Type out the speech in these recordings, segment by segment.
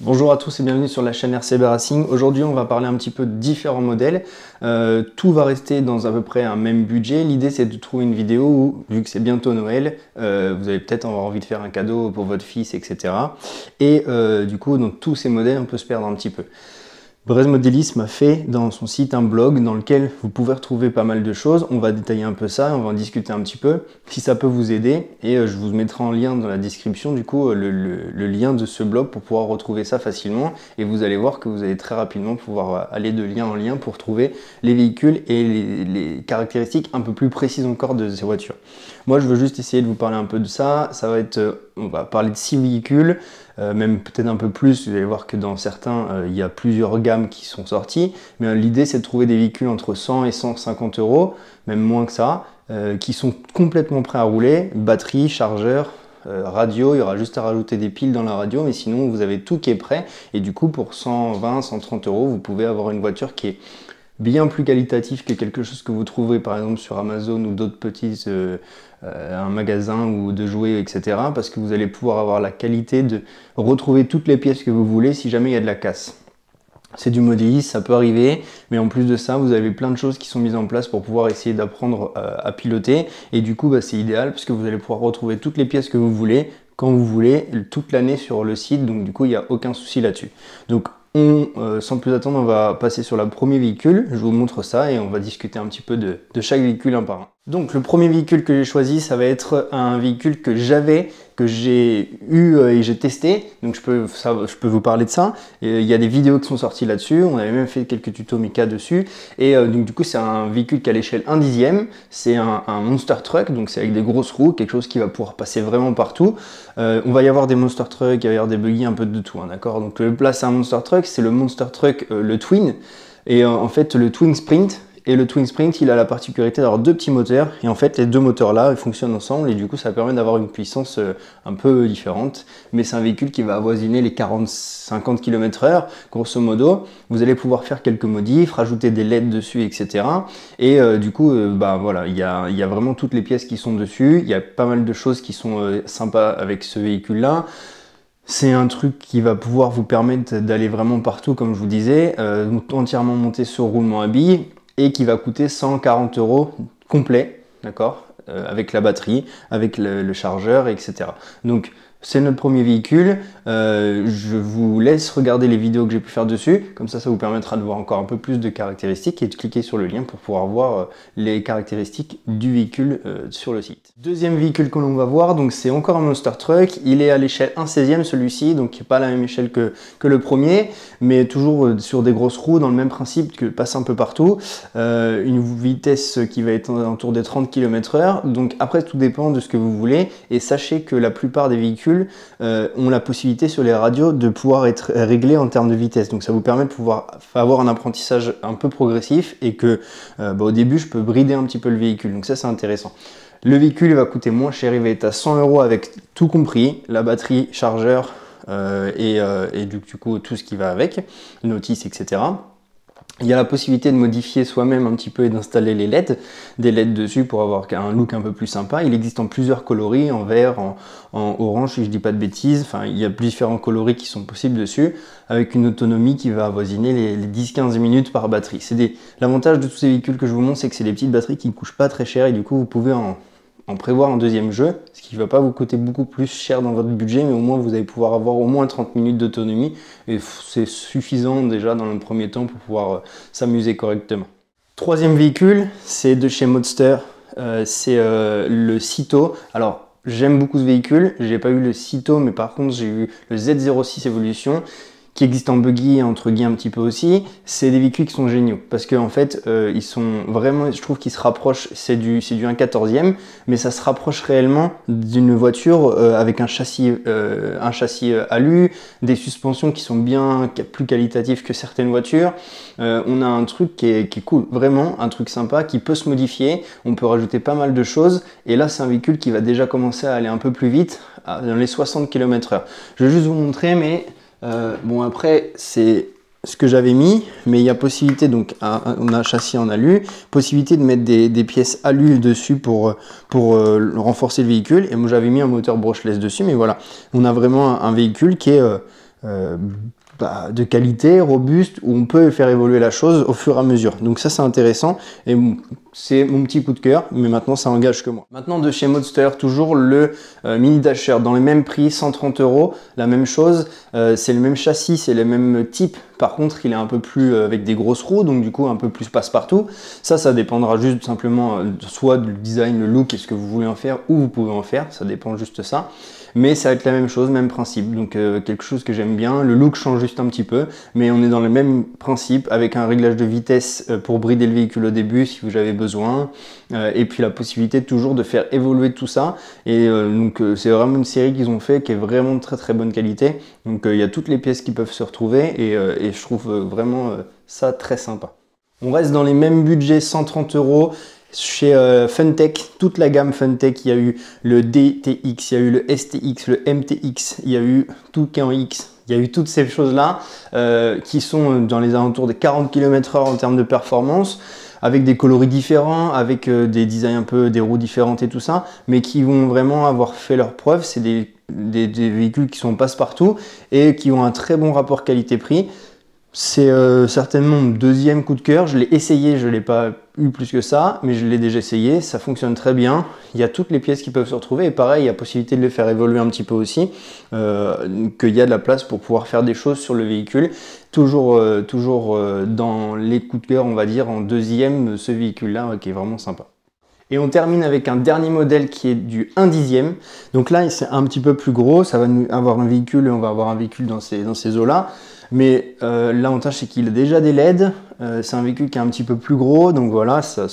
Bonjour à tous et bienvenue sur la chaîne RCB Racing. Aujourd'hui on va parler un petit peu de différents modèles. Tout va rester dans à peu près un même budget. L'idée c'est de trouver une vidéo où, vu que c'est bientôt Noël, vous allez peut-être avoir envie de faire un cadeau pour votre fils, etc. Et du coup dans tous ces modèles on peut se perdre un petit peu. Breeze Modélisme a fait dans son site un blog dans lequel vous pouvez retrouver pas mal de choses. On va détailler un peu ça, on va en discuter un petit peu, si ça peut vous aider. Et je vous mettrai en lien dans la description du coup le lien de ce blog pour pouvoir retrouver ça facilement. Et vous allez voir que vous allez très rapidement pouvoir aller de lien en lien pour trouver les véhicules et les caractéristiques un peu plus précises encore de ces voitures. Moi je veux juste essayer de vous parler un peu de ça. Ça va être, on va parler de 6 véhicules. Même peut-être un peu plus, vous allez voir que dans certains, il y a plusieurs gammes qui sont sorties, mais l'idée c'est de trouver des véhicules entre 100 et 150 euros, même moins que ça, qui sont complètement prêts à rouler, batterie, chargeur, radio, il y aura juste à rajouter des piles dans la radio, mais sinon vous avez tout qui est prêt, et du coup pour 120, 130 euros, vous pouvez avoir une voiture qui est bien plus qualitatif que quelque chose que vous trouverez par exemple sur Amazon ou d'autres petits un magasin ou de jouets, etc. Parce que vous allez pouvoir avoir la qualité de retrouver toutes les pièces que vous voulez si jamais il y a de la casse. C'est du modélisme, ça peut arriver, mais en plus de ça, vous avez plein de choses qui sont mises en place pour pouvoir essayer d'apprendre à piloter. Et du coup, c'est idéal parce que vous allez pouvoir retrouver toutes les pièces que vous voulez, quand vous voulez, toute l'année sur le site. Donc du coup, il n'y a aucun souci là-dessus. Donc sans plus attendre, on va passer sur le premier véhicule. Je vous montre ça et on va discuter un petit peu de chaque véhicule un par un. Donc le premier véhicule que j'ai choisi, ça va être un véhicule que j'ai eu et j'ai testé. Donc je peux vous parler de ça. Et il y a des vidéos qui sont sorties là-dessus. On avait même fait quelques tutos Mika dessus. Et donc du coup c'est un véhicule qui a l'échelle 1/10. C'est un monster truck, donc c'est avec des grosses roues, quelque chose qui va pouvoir passer vraiment partout. On va y avoir des monster trucks, il va y avoir des buggy, un peu de tout, hein, d'accord. Donc là c'est un monster truck, c'est le monster truck le Twin. Et en fait le Twin Sprint. Et le Twin Sprint, il a la particularité d'avoir deux petits moteurs. Et en fait, les deux moteurs-là, ils fonctionnent ensemble. Et du coup, ça permet d'avoir une puissance un peu différente. Mais c'est un véhicule qui va avoisiner les 40-50 km/h, grosso modo. Vous allez pouvoir faire quelques modifs, rajouter des LED dessus, etc. Et du coup, voilà, il y a vraiment toutes les pièces qui sont dessus. Il y a pas mal de choses qui sont sympas avec ce véhicule-là. C'est un truc qui va pouvoir vous permettre d'aller vraiment partout, comme je vous disais, entièrement monté sur roulement à billes. Et qui va coûter 140 euros complet, d'accord, avec la batterie, avec le chargeur, etc. Donc c'est notre premier véhicule. Je vous laisse regarder les vidéos que j'ai pu faire dessus, comme ça vous permettra de voir encore un peu plus de caractéristiques et de cliquer sur le lien pour pouvoir voir les caractéristiques du véhicule sur le site. Deuxième véhicule que l'on va voir, donc c'est encore un monster truck. Il est à l'échelle 1/16 celui-ci, donc pas la même échelle que le premier, mais toujours sur des grosses roues, dans le même principe que passe un peu partout. Une vitesse qui va être autour des 30 km/h. Donc après tout dépend de ce que vous voulez, et sachez que la plupart des véhicules ont la possibilité sur les radios de pouvoir être réglés en termes de vitesse. Donc ça vous permet de pouvoir avoir un apprentissage un peu progressif et que au début je peux brider un petit peu le véhicule. Donc ça c'est intéressant. Le véhicule il va coûter moins cher, il va être à 100 euros avec tout compris, la batterie, chargeur et du coup tout ce qui va avec, notice, etc. Il y a la possibilité de modifier soi-même un petit peu et d'installer les LED, des LED dessus pour avoir un look un peu plus sympa. Il existe en plusieurs coloris, en vert, en orange si je dis pas de bêtises. Enfin, il y a différents coloris qui sont possibles dessus, avec une autonomie qui va avoisiner les 10-15 minutes par batterie. L'avantage de tous ces véhicules que je vous montre, c'est que c'est des petites batteries qui ne coûtent pas très cher et du coup vous pouvez en prévoir un deuxième jeu, ce qui ne va pas vous coûter beaucoup plus cher dans votre budget, mais au moins vous allez pouvoir avoir au moins 30 minutes d'autonomie, et c'est suffisant déjà dans le premier temps pour pouvoir s'amuser correctement. Troisième véhicule, c'est de chez Modster, c'est le Cito. Alors j'aime beaucoup ce véhicule, j'ai pas eu le Cito, mais par contre j'ai eu le Z06 Evolution, qui existe en buggy et en truggy un petit peu aussi. C'est des véhicules qui sont géniaux parce qu'en fait ils sont vraiment, je trouve qu'ils se rapprochent, c'est du 1/14e, mais ça se rapproche réellement d'une voiture avec un châssis alu, des suspensions qui sont bien plus qualitatives que certaines voitures. On a un truc qui est cool, vraiment un truc sympa qui peut se modifier, on peut rajouter pas mal de choses, et là c'est un véhicule qui va déjà commencer à aller un peu plus vite, dans les 60 km/h. Je vais juste vous montrer, mais bon après c'est ce que j'avais mis, mais il y a possibilité, donc on a un châssis en alu, possibilité de mettre des pièces alu dessus pour renforcer le véhicule. Et moi j'avais mis un moteur brushless dessus, mais voilà, on a vraiment un véhicule qui est de qualité, robuste, où on peut faire évoluer la chose au fur et à mesure. Donc ça c'est intéressant et c'est mon petit coup de cœur, mais maintenant ça engage que moi. Maintenant de chez Modster, toujours le Mini Dasher dans les mêmes prix, 130 €, la même chose, c'est le même châssis, c'est le même type. Par contre il est un peu plus avec des grosses roues, donc du coup un peu plus passe-partout. Ça dépendra juste simplement soit du design, le look et ce que vous voulez en faire, ou vous pouvez en faire, ça dépend juste ça. Mais ça va être la même chose, même principe, donc quelque chose que j'aime bien. Le look change juste un petit peu, mais on est dans le même principe avec un réglage de vitesse pour brider le véhicule au début si vous avez besoin, et puis la possibilité toujours de faire évoluer tout ça. Et donc c'est vraiment une série qu'ils ont fait qui est vraiment de très bonne qualité. Donc il y a toutes les pièces qui peuvent se retrouver et je trouve vraiment ça très sympa. On reste dans les mêmes budgets, 130 €. Chez Funtech, toute la gamme Funtech, il y a eu le DTX, il y a eu le STX, le MTX, il y a eu tout qui est en X, il y a eu toutes ces choses-là qui sont dans les alentours des 40 km/h en termes de performance, avec des coloris différents, avec des designs un peu, des roues différentes et tout ça, mais qui vont vraiment avoir fait leurs preuves. C'est des véhicules qui sont passe-partout et qui ont un très bon rapport qualité-prix. C'est certainement mon deuxième coup de cœur. Je l'ai essayé, je ne l'ai pas eu plus que ça, mais je l'ai déjà essayé, ça fonctionne très bien. Il y a toutes les pièces qui peuvent se retrouver et pareil, il y a possibilité de les faire évoluer un petit peu aussi, qu'il y a de la place pour pouvoir faire des choses sur le véhicule. Toujours dans les coups de cœur, on va dire, en deuxième, ce véhicule-là qui est vraiment sympa. Et on termine avec un dernier modèle qui est du 1/10. Donc là, c'est un petit peu plus gros, ça va avoir un véhicule, on va avoir un véhicule dans ces eaux-là. Mais l'avantage c'est qu'il a déjà des LED, c'est un véhicule qui est un petit peu plus gros, donc voilà, c'est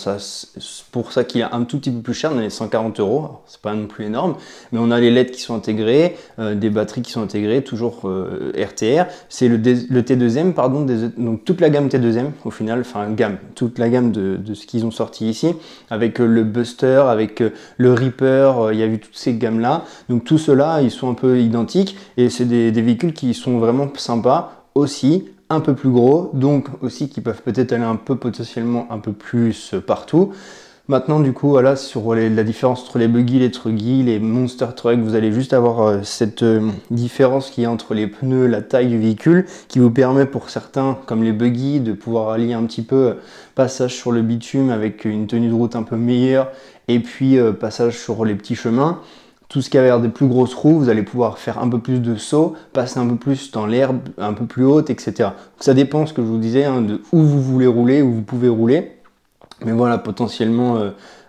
pour ça qu'il est un tout petit peu plus cher, on est 140 €, c'est pas non plus énorme, mais on a les LED qui sont intégrés, des batteries qui sont intégrées, toujours RTR, c'est le T2M, pardon, donc toute la gamme T2M au final, enfin toute la gamme de ce qu'ils ont sorti ici, avec le Buster, avec le Reaper, il y a eu toutes ces gammes là, donc tout cela ils sont un peu identiques, et c'est des véhicules qui sont vraiment sympas, aussi un peu plus gros, donc aussi qui peuvent peut-être aller un peu potentiellement un peu plus partout. Maintenant du coup voilà, sur la différence entre les buggy, les truggy, les monster truck, vous allez juste avoir cette différence qui est entre les pneus, la taille du véhicule, qui vous permet pour certains comme les buggy de pouvoir allier un petit peu passage sur le bitume avec une tenue de route un peu meilleure, et puis passage sur les petits chemins. Tout ce qui a l'air des plus grosses roues, vous allez pouvoir faire un peu plus de sauts, passer un peu plus dans l'herbe, un peu plus haute, etc. Donc ça dépend, ce que je vous disais, de où vous voulez rouler, où vous pouvez rouler. Mais voilà, potentiellement,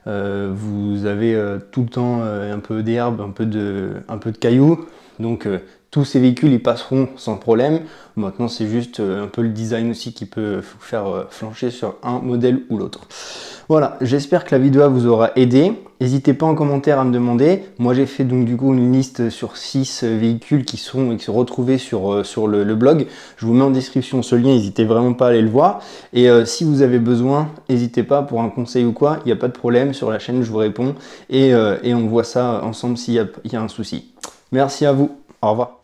vous avez tout le temps un peu d'herbe, un peu de cailloux. Donc tous ces véhicules, ils passeront sans problème. Maintenant, c'est juste un peu le design aussi qui peut vous faire flancher sur un modèle ou l'autre. Voilà, j'espère que la vidéo vous aura aidé. N'hésitez pas en commentaire à me demander. Moi, j'ai fait donc du coup une liste sur 6 véhicules qui se retrouvaient sur le blog. Je vous mets en description ce lien, n'hésitez vraiment pas à aller le voir. Et si vous avez besoin, n'hésitez pas pour un conseil ou quoi, il n'y a pas de problème. Sur la chaîne, je vous réponds et on voit ça ensemble s'il y a un souci. Merci à vous, au revoir.